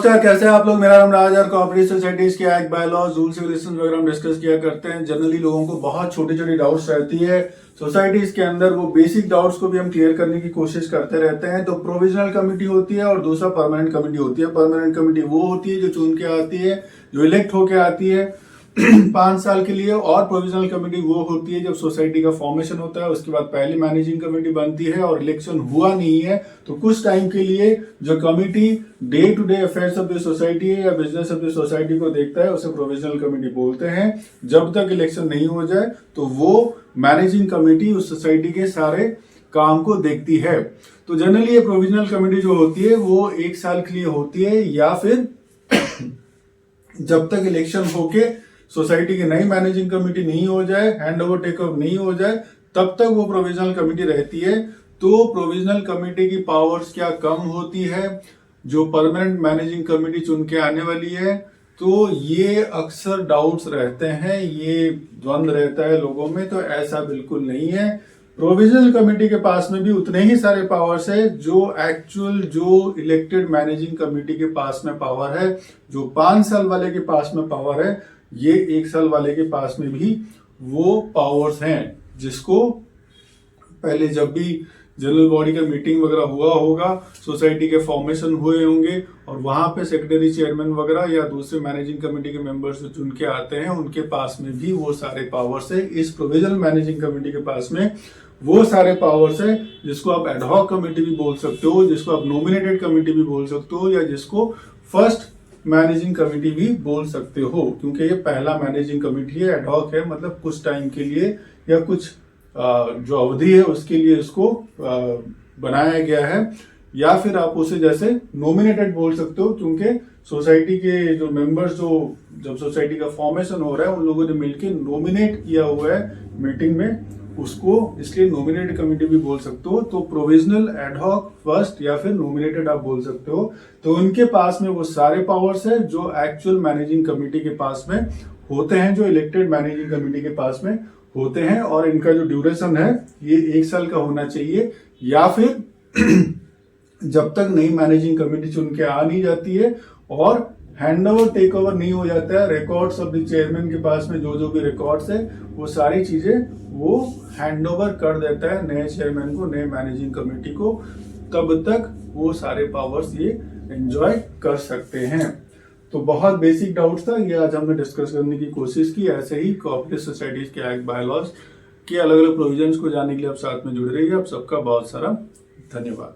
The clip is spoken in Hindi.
नमस्कार, कैसे हैं आप लोग। मेरा नाम राज और कोऑपरेटिव सोसाइटीज के act bylaws rules regulations वगैरह हम डिस्कस किया करते हैं। जनरली लोगों को बहुत छोटी छोटी डाउट्स रहती है सोसाइटीज के अंदर, वो बेसिक डाउट्स को भी हम क्लियर करने की कोशिश करते रहते हैं। तो प्रोविजनल कमेटी होती है और दूसरा परमानेंट कमेटी होती है। परमानेंट कमेटी वो होती है जो चुन के आती है, जो इलेक्ट होके आती है 5 साल के लिए, और प्रोविजनल कमेटी वो होती है जब सोसाइटी का फॉर्मेशन होता है, उसके बाद पहली मैनेजिंग कमेटी बनती है और इलेक्शन हुआ नहीं है तो कुछ टाइम के लिए जो committee day to day affairs of the society है या बिजनेस ऑफ द सोसाइटी को देखता है, उसे प्रोविजनल कमेटी बोलते हैं। जब तक इलेक्शन नहीं हो जाए तो वो मैनेजिंग कमेटी उस सोसाइटी के सारे काम को देखती है। तो जनरली ये प्रोविजनल कमेटी जो होती है वो 1 साल के लिए होती है, या फिर जब तक इलेक्शन होके सोसाइटी की नई मैनेजिंग कमेटी नहीं हो जाए, हैंड ओवर टेक ओवर नहीं हो जाए, तब तक वो प्रोविजनल कमेटी रहती है। तो प्रोविजनल कमेटी की पावर्स क्या कम होती है जो परमानेंट मैनेजिंग कमेटी चुन के आने वाली है। तो ये अक्सर डाउट्स रहते हैं, ये द्वंद्व रहता है लोगों में। तो ऐसा बिल्कुल नहीं है। प्रोविजनल कमेटी के पास में भी उतने ही सारे पावर्स है जो एक्चुअल जो इलेक्टेड मैनेजिंग कमेटी के पास में पावर है। जो 5 साल वाले के पास में पावर है, ये 1 साल वाले के पास में भी वो पावर्स हैं, जिसको पहले जब भी जनरल बॉडी का मीटिंग वगैरह हुआ होगा, सोसाइटी के फॉर्मेशन हुए होंगे और वहां पे सेक्रेटरी, चेयरमैन वगैरह या दूसरे मैनेजिंग कमेटी के मेंबर्स चुन के आते हैं, उनके पास में भी वो सारे पावर्स है। इस प्रोविजनल मैनेजिंग कमेटी के पास में वो सारे पावर्स है, जिसको आप एडहॉक कमेटी भी बोल सकते हो, जिसको आप नॉमिनेटेड कमेटी भी बोल सकते हो, या जिसको फर्स्ट मैनेजिंग कमेटी भी बोल सकते हो, क्योंकि ये पहला मैनेजिंग कमेटी है। एडहॉक है मतलब कुछ टाइम के लिए या कुछ जो अवधि है उसके लिए इसको बनाया गया है। या फिर आप उसे जैसे नॉमिनेटेड बोल सकते हो, क्योंकि सोसाइटी के जो मेंबर्स जो जब सोसाइटी का फॉर्मेशन हो रहा है उन लोगों ने मिलकर नॉमिनेट किया हुआ है मीटिंग में, उसको इसलिए नॉमिनेटेड कमेटी भी बोल सकते हो। तो प्रोविजनल, एडहॉक, फर्स्ट या फिर नॉमिनेटेड आप बोल सकते हो। तो उनके पास में वो सारे पावर्स है जो एक्चुअल मैनेजिंग कमेटी के पास में होते हैं, जो इलेक्टेड मैनेजिंग कमेटी के पास में होते हैं। और इनका जो ड्यूरेशन है ये 1 साल का होना चाहिए, या फिर जब तक नई मैनेजिंग कमेटी चुन के आ नहीं जाती है और हैंड ओवर टेक ओवर नहीं हो जाता है। रिकॉर्ड्स ऑफ द चेयरमैन के पास में जो भी रिकॉर्ड्स है वो सारी चीजें वो हैंड ओवर कर देता है नए चेयरमैन को, नए मैनेजिंग कमेटी को, तब तक वो सारे पावर्स ये एंजॉय कर सकते हैं। तो बहुत बेसिक डाउट्स था, ये आज हमने डिस्कस करने की कोशिश की। ऐसे ही कोऑपरेटिव सोसाइटीज के एक्ट बाय लॉज के अलग अलग प्रोविजंस को जानने के लिए आप साथ में जुड़े रहिए। आप सबका बहुत सारा धन्यवाद।